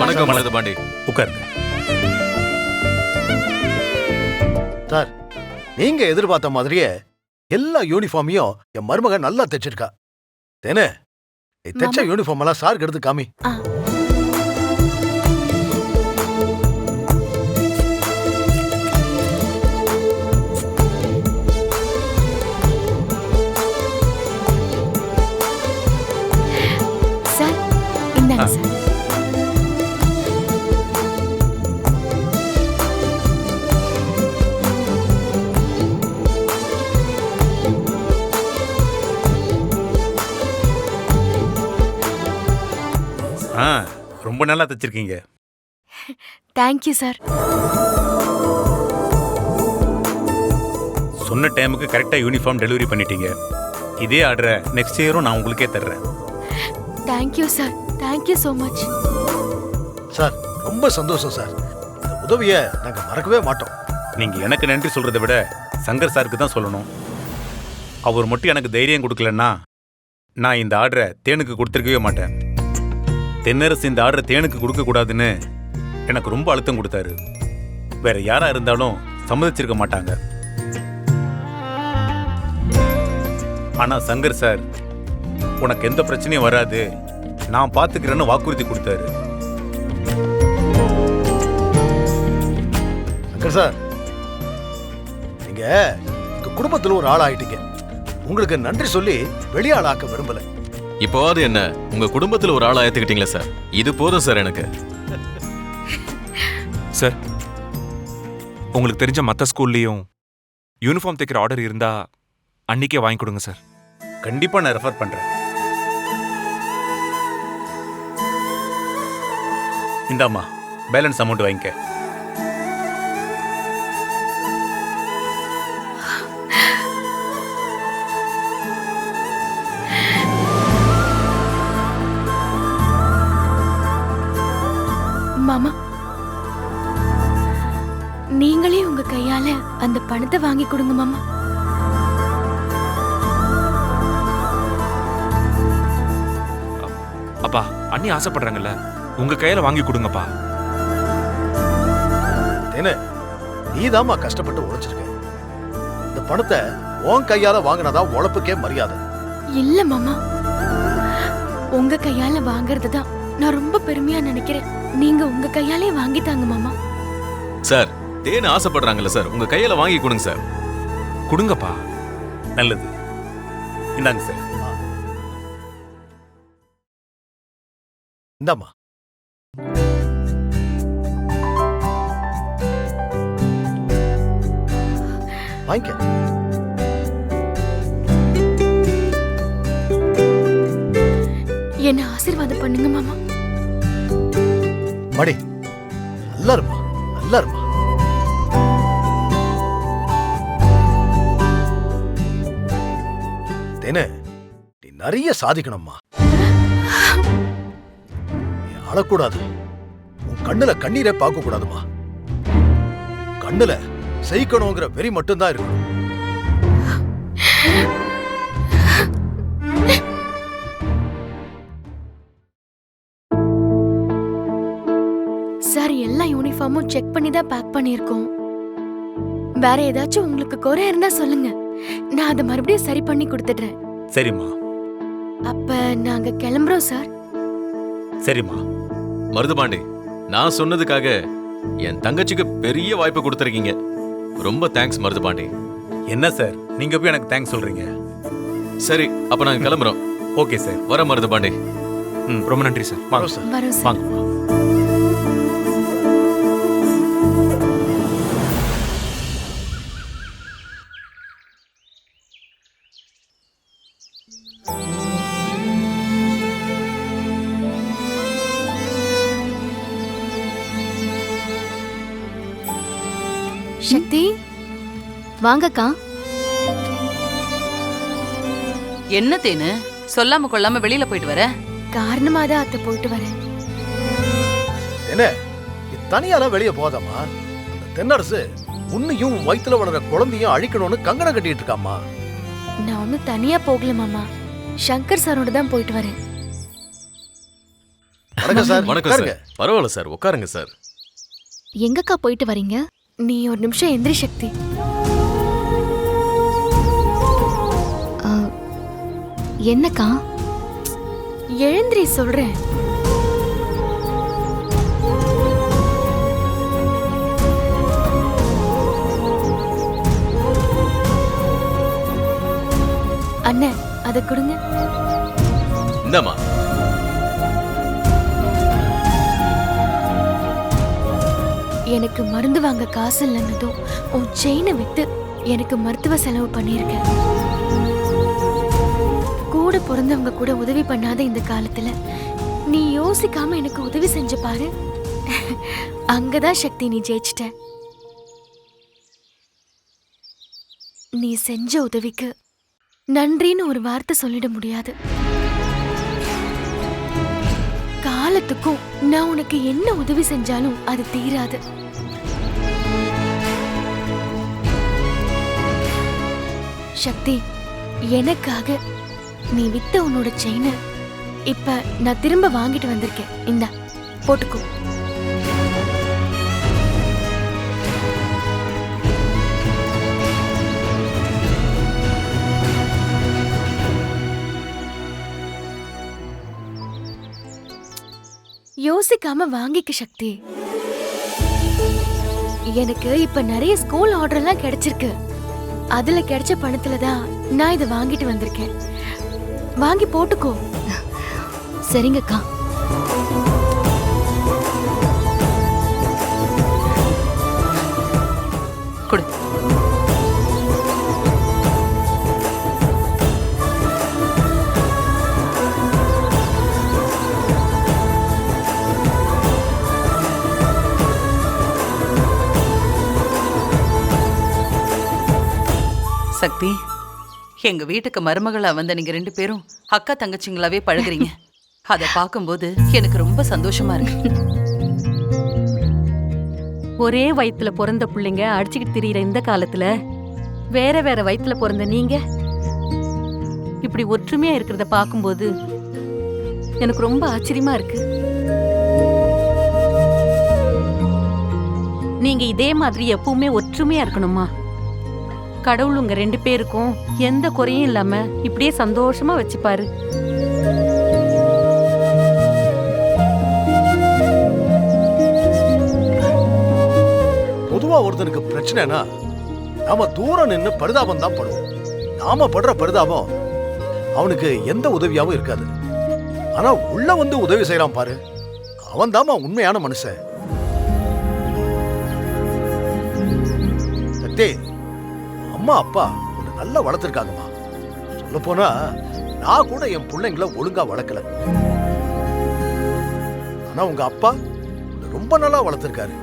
வணக்கம் மருதுபாண்டி. உட்காருங்க. சார், நீங்க எதிர்பார்த்த மாதிரியே எல்லா யூனிஃபார்மையும் என் மருமகன் நல்லா தைச்சிருக்கா. தேனே, தைச்ச யூனிஃபார்ம் எல்லாம் சாருக்கு எடுத்து காமி. சார், இந்தாங்க சார். ரொம்ப நல்லா தைச்சிருக்கீங்க. Thank you sir. சொன்ன டைமுக்கு கரெக்டா யூனிஃபார்ம் டெலிவரி பண்ணிட்டீங்க. இதே ஆர்டரை நெக்ஸ்ட் இயரும் நான் உங்களுக்கே தர்றேன். Thank you sir. Thank you so much. Sir, ரொம்ப சந்தோஷம் சார். இந்த உதவியை நாங்க மறக்கவே மாட்டோம். நீங்க எனக்கு நன்றி சொல்றதை விட சங்கர் சாருக்கு தான் சொல்லணும். அவர் மட்டும் எனக்கு தைரியம் கொடுக்கலன்னா நான் இந்த ஆர்டரை தேனுக்கு கொடுத்துருக்கவே மாட்டேன். தென்னரசு இந்த ஆர்டரை தேனுக்கு கொடுக்க கூடாதுன்னு எனக்கு ரொம்ப அழுத்தம் கொடுத்தாரு. வேற யாரா இருந்தாலும் சம்மதிச்சிருக்க மாட்டாங்க. ஆனா சங்கர் சார் உனக்கு எந்த பிரச்சனையும் வராது, நான் பாத்துக்கிறேன்னு வாக்குறுதி கொடுத்தாரு. சங்கர் சார், நீங்க எங்க குடும்பத்துல ஒரு ஆள் ஆயிட்டீங்க. உங்களுக்கு நன்றி சொல்லி வெளியாளாக்க விரும்பல. இப்போவாது என்ன உங்க குடும்பத்துல ஒரு ஆளா ஏத்துக்கிட்டீங்களா சார்? இது போதும் சார் எனக்கு. சார், உங்களுக்கு தெரிஞ்ச மற்ற ஸ்கூல்லையும் யூனிஃபார்ம் தைக்கிற ஆர்டர் இருந்தா அன்னைக்கே வாங்கி கொடுங்க சார். கண்டிப்பா நான் ரெஃபர் பண்றேன். இந்தாம்மா, பேலன்ஸ் அமௌண்ட் வாங்கிக்க. மாமா, நீங்களே உங்க கையால அந்த பணத்தை வாங்கி கொடுங்க மாமா. அப்பா, அண்ணி ஆசைப்படுறாங்கல்ல, உங்க கையில வாங்கி கொடுங்கப்பா. தேனே, நீதாம்மா கஷ்டப்பட்டு உழைச்சிருக்க. இந்த பணத்தை உன் கையால வாங்கினதா உழைப்புக்கே மரியாதை. இல்ல மாமா, உங்க கையால வாங்குறதுதான் நான் ரொம்ப பெருமையா நினைக்கிறேன். நீங்க உங்க கையாலே வாங்கிட்டாங்க மாமா. சார், தேன் ஆசைப்படுறாங்கல்ல சார், உங்க கையில வாங்கி கொடுங்க சார். கொடுங்கப்பா. நல்லது. இந்தாங்க சார். இந்தாம்மா. வாங்கிக்க. என்ன ஆசீர்வாதம் பண்ணுங்க மாமா. மடி, நல்லா இருமா, நல்லா இருமா. தேனே, நீ நிறைய சாதிக்கணும்மா. நீ அழக்கூடாது. உன் கண்ணுல கண்ணீரை பார்க்க கூடாதுமா. கண்ணுல செய்யணுங்கிற வெறி மட்டும்தான் இருக்கணும். சார், எல்லா யூனிஃபார்மும் செக் பண்ணி தான் பேக் பண்ணியிருக்கோம். வேற ஏதாச்சும் உங்களுக்கு குறை இருந்தா சொல்லுங்க, நான் அதை மறுபடியும் சரி பண்ணி கொடுத்துடுறேன். சரிம்மா. அப்ப நாங்க கிளம்புறோம் சார். சரிம்மா. மருதுபாண்டி, நான் சொன்னதுக்காக என் தங்கச்சிக்கு பெரிய வாய்ப்பு கொடுத்துருக்கீங்க. ரொம்ப தேங்க்ஸ் மருதுபாண்டி. என்ன சார், நீங்க போய் எனக்கு தேங்க்ஸ் சொல்றீங்க? சரி, அப்ப நாங்க கிளம்புறோம். Okay sir. வர மருதுபாண்டி. ரொம்ப நன்றி சார். வாங்க சார். வரோம் சார். வாங்க. சக்தி, வாங்கக்கா. என்ன தேனு சொல்லாம கொள்ளாம வெளியில போயிட்டு வர? காரணமா தான் அத்தை போயிட்டு வரேன். என்ன, நீ தனியாலாம் வெளியே போதாமா? அந்த தென்னரசு உன்னையும் வயித்துல வளர குழந்தையும் அழிக்கணும்னு கங்கணம் கட்டிட்டு இருக்காமா. நான் ஒன்னும் தனியா போகல மாமா, சங்கர் சாரோட தான் போயிட்டு வரேன். வணக்கம் சார். வணக்கம் உட்காருங்க. சார். பரவாயில்ல சார், உட்காருங்க சார். எங்கக்கா போயிட்டு வரீங்க? நீ ஒரு நிமிஷம் எந்திரி சக்தி. என்னக்கா? எழுந்திரி சொல்றேன். அண்ணே, அதை கொடுங்க. இந்தாம்மா. எனக்கு மருந்து வாங்க காசு இல்லைன்னதும் உன் செயினை வித்து எனக்கு மருத்துவ செலவு பண்ணியிருக்கேன். கூட பிறந்தவங்க கூட உதவி பண்ணாத இந்த காலத்துல நீ யோசிக்காம எனக்கு உதவி செஞ்ச பாரு. அங்கதான் சக்தி நீ ஜெயிச்சிட்ட. நீ செஞ்ச உதவிக்கு நன்றின்னு ஒரு வார்த்தை சொல்லிட முடியாது. காலத்துக்கும் நான் உனக்கு என்ன உதவி செஞ்சாலும் அது தீராது. சக்தி, எனக்காக நீ வித்த உன்னோட செயினை இப்ப நான் திரும்ப வாங்கிட்டு வந்திருக்கேன். இந்தா போட்டுக்கோ. யோசிக்காம வாங்கிக்க சக்தி. எனக்கு இப்ப நிறைய ஸ்கூல் ஆர்டர் எல்லாம் கிடைச்சிருக்கு. அதுல கிடைச்ச பணத்துல தான் நான் இதை வாங்கிட்டு வந்திருக்கேன். வாங்கி போட்டுக்கோ. சரிங்கக்கா. கொடு. சக்தி, எங்க வீட்டுக்கு மருமகளா வந்த நீங்க 2 பேரும் அக்கா தங்கச்சிங்களாவே பழகுறீங்க. அத பாக்கும்போது எனக்கு ரொம்ப சந்தோஷமா இருக்கு. ஒரே வயித்துல பிறந்த பிள்ளைங்க அடிச்சுக்கிட்டு திரியிற இந்த காலத்துல வேற வேற வயித்துல பிறந்த நீங்க இப்படி ஒற்றுமையா இருக்கிறத பாக்கும்போது எனக்கு ரொம்ப ஆச்சரியமா இருக்கு. நீங்க இதே மாதிரி எப்பவுமே ஒற்றுமையா இருக்கணுமா? கடவுள் உங்க 2 பேருக்கும் எந்த குறையும் இல்லாம இப்படியே சந்தோஷமா வச்சுப்பாரு. பொதுவா ஒருத்தனுக்கு பிரச்சனைனா நாம தூரம் நின்னு பரிதாபம் தான் படுவோம். நாம படுற பரிதாபம் அவனுக்கு எந்த உதவியாவும் இருக்காது. ஆனா உள்ள வந்து உதவி செய்யறான் பாரு, அவன் தாமா உண்மையான மனுஷன். சக்தி, அம்மா அப்பா உன்னை நல்லா வளர்த்துருக்காங்கம்மா. சொல்ல போனா நான் கூட என் பிள்ளைங்களை ஒழுங்கா வளர்க்கல. ஆனா உங்க அப்பா உன்னை ரொம்ப நல்லா வளர்த்துருக்காரு.